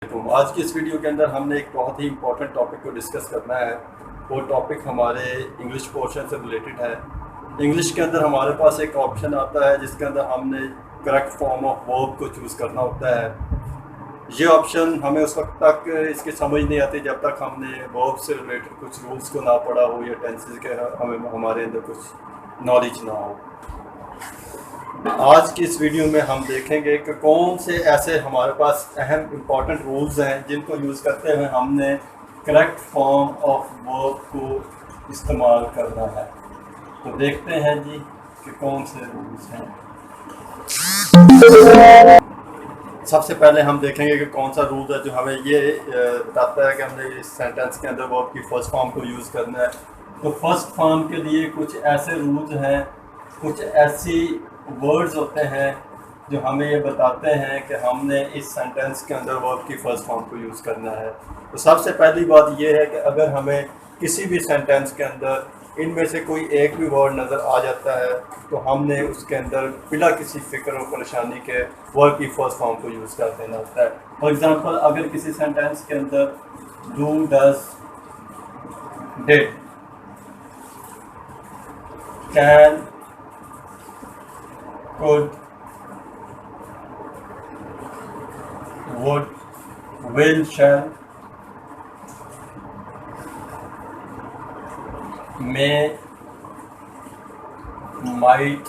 तो आज की इस वीडियो के अंदर हमने एक बहुत ही इम्पोर्टेंट टॉपिक को डिस्कस करना है। वो टॉपिक हमारे इंग्लिश पोर्शन से रिलेटेड है। इंग्लिश के अंदर हमारे पास एक ऑप्शन आता है जिसके अंदर हमने करेक्ट फॉर्म ऑफ वर्ब को चूज़ करना होता है। ये ऑप्शन हमें उस वक्त तक इसकी समझ नहीं आती जब तक हमने वर्ब से रिलेटेड कुछ रूल्स को ना पढ़ा हो या टेंसेस के हमें हमारे अंदर कुछ नॉलेज ना हो। आज की इस वीडियो में हम देखेंगे कि कौन से ऐसे हमारे पास अहम इम्पॉर्टेंट रूल्स हैं जिनको यूज़ करते हुए हमने करेक्ट फॉर्म ऑफ वर्ब को इस्तेमाल करना है। तो देखते हैं जी कि कौन से रूल्स हैं। सबसे पहले हम देखेंगे कि कौन सा रूल है जो हमें ये बताता है कि हमने इस सेंटेंस के अंदर वर्ब की फर्स्ट फॉर्म को यूज़ करना है। तो फर्स्ट फॉर्म के लिए कुछ ऐसे रूल्स हैं, कुछ ऐसी वर्ड्स होते हैं जो हमें ये बताते हैं कि हमने इस सेंटेंस के अंदर वर्ब की फर्स्ट फॉर्म को यूज़ करना है। तो सबसे पहली बात ये है कि अगर हमें किसी भी सेंटेंस के अंदर इनमें से कोई एक भी वर्ड नज़र आ जाता है तो हमने उसके अंदर बिना किसी फिक्र और परेशानी के वर्ब की फर्स्ट फॉर्म को यूज़ कर देना होता है। फॉर एग्ज़ाम्पल, अगर किसी सेंटेंस के अंदर do, does, did, can, could, would, will, shall, may, might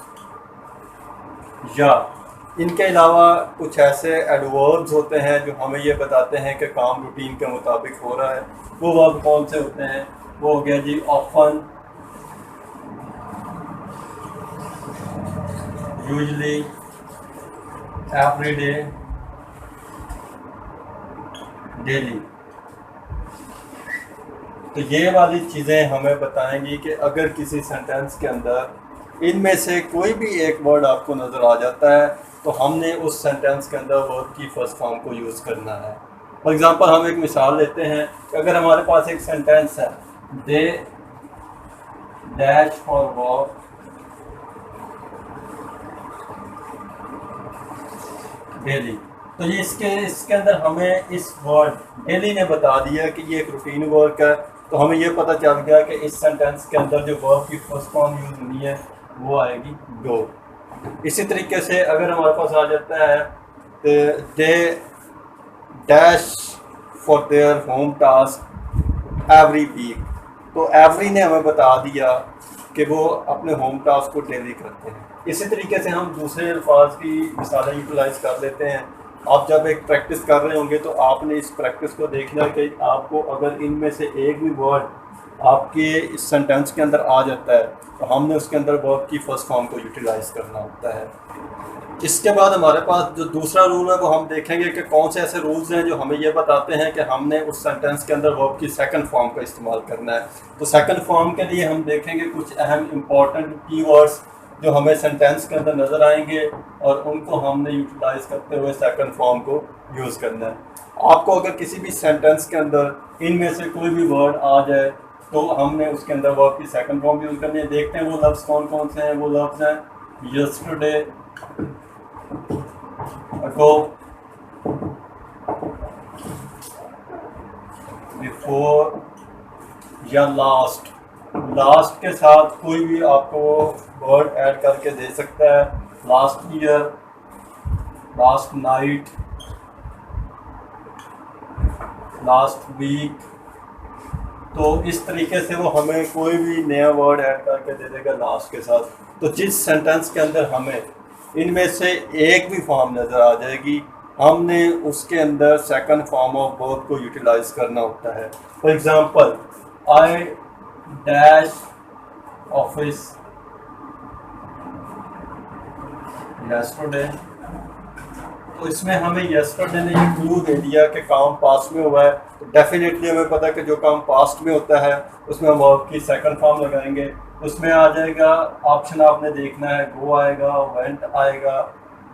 या इनके अलावा कुछ ऐसे एडवर्ब्स होते हैं जो हमें ये बताते हैं कि काम रूटीन के मुताबिक हो रहा है। वो वर्ब कौन से होते हैं? वो हो गया जी often, usually, every day, daily. तो ये वाली चीज़ें हमें बताएंगी कि अगर किसी सेंटेंस के अंदर इनमें से कोई भी एक वर्ड आपको नज़र आ जाता है तो हमने उस सेंटेंस के अंदर वर्ब की फर्स्ट फॉर्म को यूज़ करना है। फॉर एग्ज़ाम्पल, हम एक मिसाल लेते हैं कि अगर हमारे पास एक सेंटेंस है, they dash for walk daily. तो ये इसके अंदर हमें इस वर्ड डेली ने बता दिया कि ये एक रूटीन वर्क है। तो हमें ये पता चल गया कि इस सेंटेंस के अंदर जो वर्ब की फर्स्ट फॉर्म यूज़ होनी है वो आएगी गो। इसी तरीके से अगर हमारे पास आ जाता है they dash for their home task every week, तो एवरी ने हमें बता दिया कि वो अपने होम टास्क को डेली करते हैं। इसी तरीके से हम दूसरे अल्फाज की मिसालें यूटिलाइज कर लेते हैं। आप जब एक प्रैक्टिस कर रहे होंगे तो आपने इस प्रैक्टिस को देखना है कि आपको अगर इनमें से एक भी वर्ड आपके इस सेंटेंस के अंदर आ जाता है तो हमने उसके अंदर वर्ब की फर्स्ट फॉर्म को यूटिलाइज करना होता है। इसके बाद हमारे पास जो दूसरा रूल है वो हम देखेंगे कि कौन से ऐसे रूल्स हैं जो हमें ये बताते हैं कि हमने उस सेंटेंस के अंदर वर्ब की सेकंड फॉर्म का इस्तेमाल करना है। तो सेकंड फॉर्म के लिए हम देखेंगे कुछ अहम इम्पॉर्टेंट कीवर्ड्स जो हमें सेंटेंस के अंदर नज़र आएंगे और उनको हमने यूटिलाइज करते हुए सेकंड फॉर्म को यूज़ करना है। आपको अगर किसी भी सेंटेंस के अंदर इनमें से कोई भी वर्ड आ जाए तो हमने उसके अंदर वर्ब की सेकंड फॉर्म यूज़ करनी है। देखते हैं वो लफ्ज़ कौन कौन से हैं। वो लफ्ज़ हैं यस्टरडे, अगो, बिफोर या लास्ट। लास्ट के साथ कोई भी आपको वर्ड ऐड करके दे सकता है। Last year, last night, last week. तो इस तरीके से वो हमें कोई भी नया वर्ड ऐड करके दे देगा लास्ट के साथ। तो जिस सेंटेंस के अंदर हमें इनमें से एक भी फॉर्म नज़र आ जाएगी हमने उसके अंदर सेकंड फॉर्म ऑफ वर्ब को यूटिलाइज करना होता है। For example, I dash office yesterday. तो इसमें हमें यस्टरडे ने ये क्लू दे दिया कि काम पास्ट में हुआ है। तो डेफिनेटली हमें पता है कि जो काम पास्ट में होता है उसमें हम वर्ब की सेकंड फॉर्म लगाएंगे। उसमें आ जाएगा, ऑप्शन आपने देखना है, गो आएगा, वेंट आएगा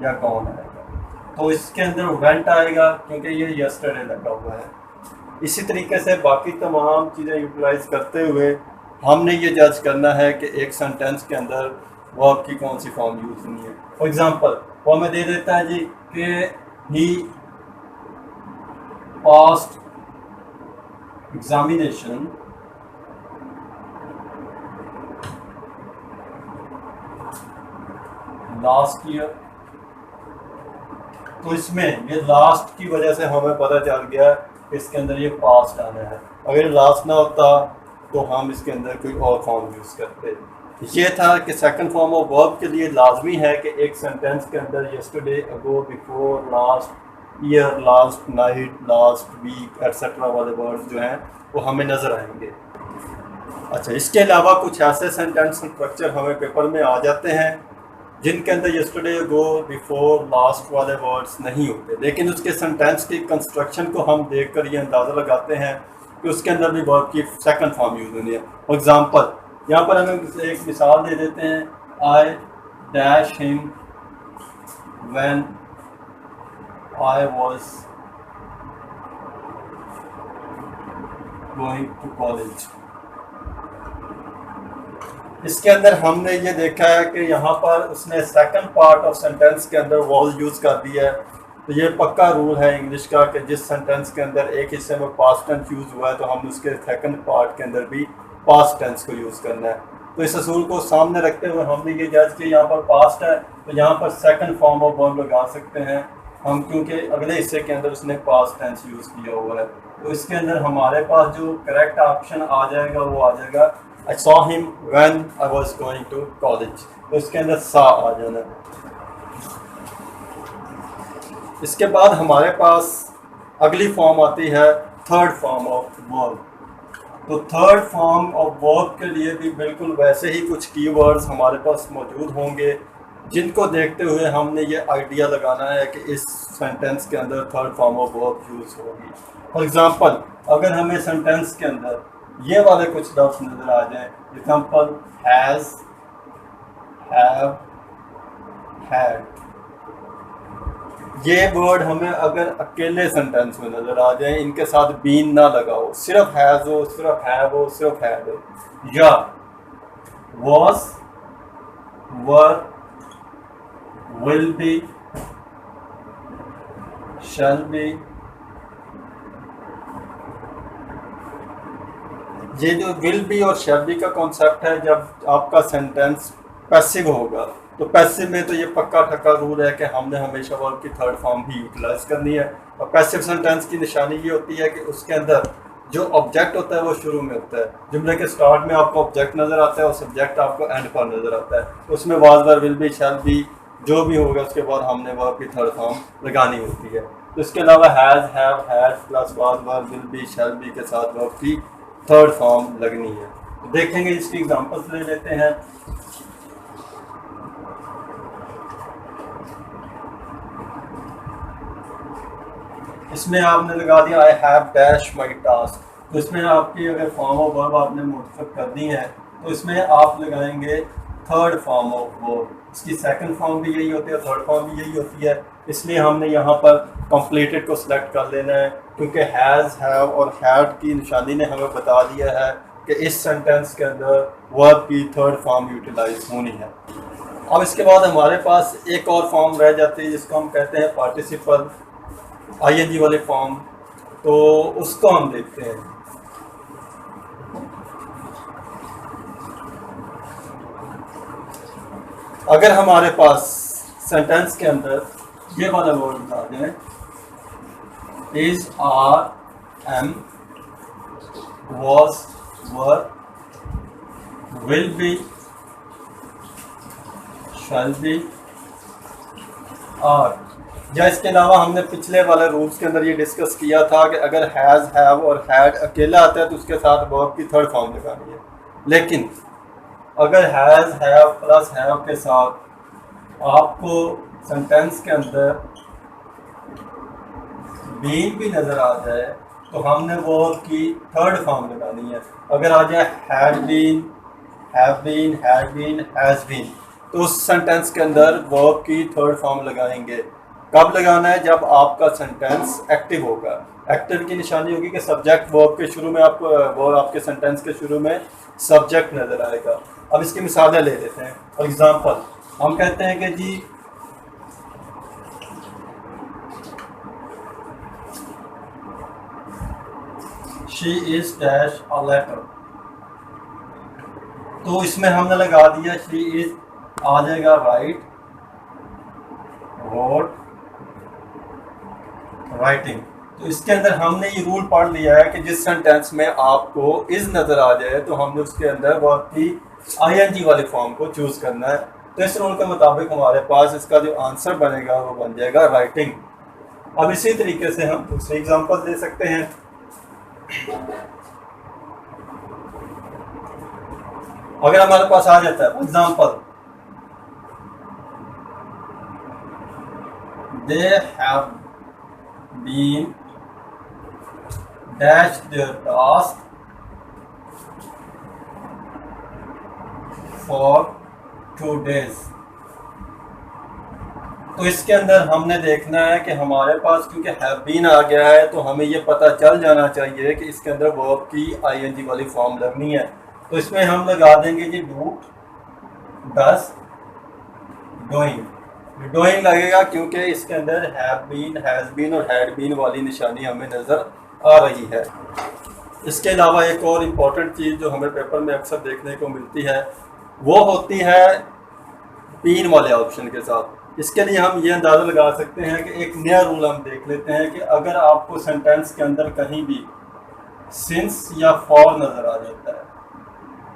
या गॉन आएगा। तो इसके अंदर वेंट आएगा क्योंकि ये यस्टरडे लगा हुआ है। इसी तरीके से बाकी तमाम चीज़ें यूटिलाइज करते हुए हमने ये जज करना है कि एक सेंटेंस के अंदर वर्ब की कौन सी फॉर्म यूज़ होनी है। फॉर एग्जांपल वो हमें दे देता है जी कि ही passed examination लास्ट ईयर। तो इसमें ये लास्ट की वजह से हमें पता चल गया इसके अंदर ये पास्ट आना है। अगर लास्ट ना होता तो हम इसके अंदर कोई और फॉर्म यूज़ करते। ये था कि सेकंड फॉर्म ऑफ वर्ब के लिए लाजमी है कि एक सेंटेंस के अंदर yesterday, ago, before, last year, last night, last week etcetera वाले वर्ड्स जो हैं वो हमें नज़र आएंगे। अच्छा, इसके अलावा कुछ ऐसे सेंटेंस स्ट्रक्चर हमें पेपर में आ जाते हैं जिनके अंदर यस्टरडे, अगो, बिफोर, लास्ट वाले वर्ड्स नहीं होते, लेकिन उसके सेंटेंस की कंस्ट्रक्शन को हम देखकर ये अंदाज़ा लगाते हैं कि उसके अंदर भी वर्ब की सेकंड फॉर्म यूज़ होनी है। फॉर एग्जांपल यहाँ पर हमें एक मिसाल दे देते हैं, I dash him when I was going to college. इसके अंदर हमने ये देखा है कि यहाँ पर उसने सेकंड पार्ट ऑफ सेंटेंस के अंदर वॉज यूज़ कर दिया है। तो ये पक्का रूल है इंग्लिश का कि जिस सेंटेंस के अंदर एक हिस्से में पास्ट टेंस यूज़ हुआ है तो हम उसके सेकंड पार्ट के अंदर भी पास्ट टेंस को यूज़ करना है। तो इस असूल को सामने रखते हुए हमने ये जज किया यहाँ पर पास्ट है तो यहाँ पर सेकंड फॉर्म ऑफ वर्ब लगा सकते हैं हम, क्योंकि अगले हिस्से के अंदर उसने पास्ट टेंस यूज़ किया हुआ है। तो इसके अंदर हमारे पास जो करेक्ट ऑप्शन आ जाएगा वो आ जाएगा I saw him when I was going to college। तो इसके अंदर सा आ जाना। इसके बाद हमारे पास अगली फॉर्म आती है थर्ड फॉर्म ऑफ वर्ब। तो थर्ड फॉर्म ऑफ वर्ब के लिए भी बिल्कुल वैसे ही कुछ कीवर्ड्स हमारे पास मौजूद होंगे जिनको देखते हुए हमने ये आइडिया लगाना है कि इस सेंटेंस के अंदर third form of verb use होगी। फॉर एग्जांपल अगर हमें सेंटेंस के अंदर ये वाले कुछ लफ्ज़ नज़र आ जाए, एग्जाम्पल हैज़, हैव, हैड, ये वर्ड हमें अगर अकेले सेंटेंस में नज़र आ जाए, इनके साथ बीन ना लगा हो, सिर्फ हैज़ हो, सिर्फ हैव हो, सिर्फ हैड हो, या was, were, will be, shall be, ये जो विल बी और शैल बी का कॉन्सेप्ट है, जब आपका सेंटेंस पैसिव होगा तो पैसिव में तो ये पक्का ठक्का रूल है कि हमने हमेशा वर्ब की थर्ड फॉर्म भी यूटिलाइज करनी है। और पैसिव सेंटेंस की निशानी ये होती है कि उसके अंदर जो ऑब्जेक्ट होता है वो शुरू में होता है, जुमले के स्टार्ट में आपको ऑब्जेक्ट नज़र आता है और सब्जेक्ट आपको एंड पर नज़र आता है। उसमें was, were, will be, shall be जो भी होगा उसके बाद हमने वर्ब की थर्ड फॉर्म लगानी होती है। तो इसके अलावा has, have, had plus was, were, will be, shall be के साथ वर्ब की थर्ड फॉर्म लगनी है। तो देखेंगे, इसकी एग्जांपल्स ले लेते हैं। इसमें आपने लगा दिया I have dash my task. तो इसमें आपकी अगर फॉर्म ऑफ वर्ब आपने मुतफ़िक कर दी है तो इसमें आप लगाएंगे थर्ड फॉर्म ऑफ वर्ब। इसकी सेकंड फॉर्म भी यही होती है, थर्ड फॉर्म भी यही होती है, इसलिए हमने यहाँ पर कंप्लीटेड को सिलेक्ट कर लेना है, क्योंकि हैज़, हैव और हैड की निशानी ने हमें बता दिया है कि इस सेंटेंस के अंदर वर्ब की थर्ड फॉर्म यूटिलाइज होनी है। अब इसके बाद हमारे पास एक और फॉर्म रह जाती है जिसको हम कहते हैं पार्टिसिपल आईएनजी वाले फॉर्म। तो उसको हम देखते हैं। अगर हमारे पास सेंटेंस के अंदर ये वाला वर्ड आ जाए, is, are, am, was, were, will be, shall be, are, या इसके अलावा हमने पिछले वाले रूल्स के अंदर ये डिस्कस किया था कि अगर हैज़, हैव और हैड अकेला आता है तो उसके साथ वर्ब की थर्ड फॉर्म लगानी है। लेकिन अगर हैज़, हैव प्लस हैव के साथ आपको सेंटेंस के अंदर बीन भी नज़र आ जाए तो हमने वर्ब की थर्ड फॉर्म लगानी है। अगर आ जाए had been, have been, had been, has been, तो उस सेंटेंस के अंदर वर्ब की थर्ड फॉर्म लगाएंगे। कब लगाना है? जब आपका सेंटेंस एक्टिव होगा। एक्टिव की निशानी होगी कि सब्जेक्ट वर्ब के शुरू में आपको वर्ब आपके सेंटेंस के शुरू में सब्जेक्ट नज़र आएगा। अब इसकी मिसालें ले लेते हैं। फॉर एग्जांपल हम कहते हैं कि जी she is dash a letter, तो इसमें हमने लगा दिया शी इज, आ जाएगा राइट, रोट, राइटिंग। तो इसके अंदर हमने ये रूल पढ़ लिया है कि जिस सेंटेंस में आपको इज नजर आ जाए तो हमने उसके अंदर वर्ब की आईएनजी वाले फॉर्म को चूज करना है। तो इस रूल के मुताबिक हमारे पास इसका जो आंसर बनेगा वो बन जाएगा राइटिंग। अब इसी तरीके से हम दूसरी एग्जांपल दे सकते हैं। अगर हमारे पास आ जाता है for example, they have been dash their task for 2 days, तो इसके अंदर हमने देखना है कि हमारे पास क्योंकि हैव बीन आ गया है तो हमें ये पता चल जाना चाहिए कि इसके अंदर वर्ब की आईएनजी वाली फॉर्म लगनी है। तो इसमें हम लगा देंगे जी डू, डस, डूइंग। डूइंग लगेगा क्योंकि इसके अंदर हैव बीन, हैज बीन और हैड बीन वाली निशानी हमें नज़र आ रही है। इसके अलावा एक और इम्पॉर्टेंट चीज़ जो हमें पेपर में अक्सर देखने को मिलती है वो होती है बीन वाले ऑप्शन के साथ। इसके लिए हम ये अंदाज़ा लगा सकते हैं कि एक नया रूल हम देख लेते हैं कि अगर आपको सेंटेंस के अंदर कहीं भी सिंस या फॉर नज़र आ जाता है,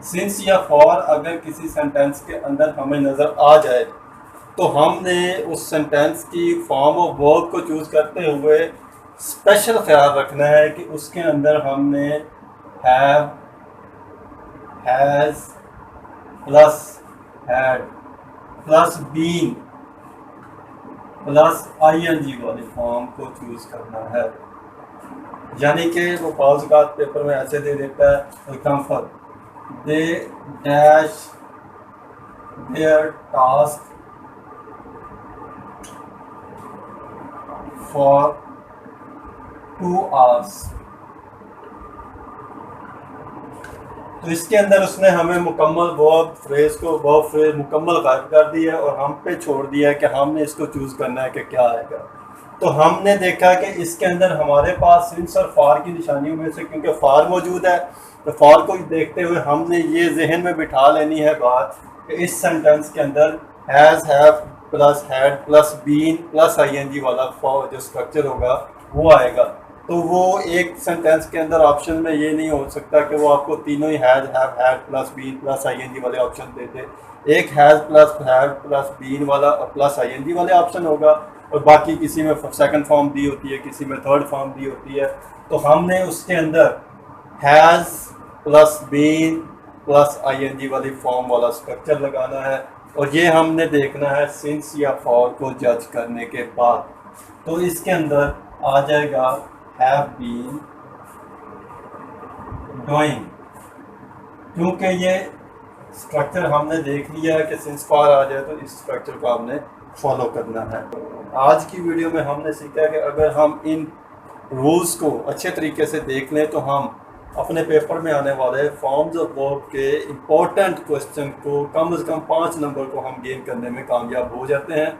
सिंस या फॉर अगर किसी सेंटेंस के अंदर हमें नज़र आ जाए तो हमने उस सेंटेंस की फॉर्म ऑफ वर्ब को चूज़ करते हुए स्पेशल ख्याल रखना है कि उसके अंदर हमने have, has plus had plus been plus ING वाली फॉर्म को चूज़ करना है। यानी कि वो बाज़ औक़ात पेपर में ऐसे दे देता है, example they dash their task for 2 hours, तो इसके अंदर उसने हमें मुकम्मल वर्ब फ्रेज को, वर्ब फ्रेज मुकम्मल गायब कर दिया और हम पे छोड़ दिया है कि हमने इसको चूज़ करना है कि क्या आएगा। तो हमने देखा कि इसके अंदर हमारे पास सिंस और फार की निशानियों में से क्योंकि फार मौजूद है तो फार को देखते हुए हमने ये जहन में बिठा लेनी है बात कि इस सेंटेंस के अंदर has, have plus had plus been plus ING वाला जो स्ट्रक्चर होगा वो आएगा। तो वो एक सेंटेंस के अंदर ऑप्शन में ये नहीं हो सकता कि वो आपको तीनों ही has, have, had plus been plus ING वाले ऑप्शन दे दे। एक has plus have plus been वाला और प्लस आईएनजी वाले ऑप्शन होगा और बाकी किसी में सेकंड फॉर्म दी होती है, किसी में थर्ड फॉर्म दी होती है। तो हमने उसके अंदर has plus been plus ING वाली फॉर्म वाला स्ट्रक्चर लगाना है और ये हमने देखना है सिंस या फॉर को जज करने के बाद। तो इसके अंदर आ जाएगा हैव बीन डूइंग, क्योंकि ये स्ट्रक्चर हमने देख लिया है कि सिंस फॉर आ जाए तो इस स्ट्रक्चर को हमने फॉलो करना है। आज की वीडियो में हमने सीखा कि अगर हम इन रूल्स को अच्छे तरीके से देख लें तो हम अपने पेपर में आने वाले फॉर्म्स ऑफ वर्ब के इम्पोर्टेंट क्वेश्चन को कम से कम 5 नंबर को हम गेन करने में कामयाब हो जाते हैं।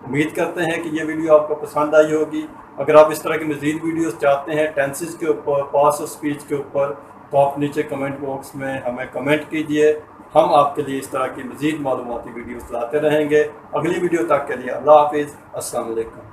उम्मीद करते हैं कि ये वीडियो आपको पसंद आई होगी। अगर आप इस तरह की मज़ीद वीडियोस चाहते हैं टेंसेस के ऊपर, पास ऑफ स्पीच के ऊपर, तो आप नीचे कमेंट बॉक्स में हमें कमेंट कीजिए। हम आपके लिए इस तरह की मज़ीद मालूमाती वीडियोस लाते रहेंगे। अगली वीडियो तक के लिए अल्लाह हाफिज़, अस्सलाम वालेकुम।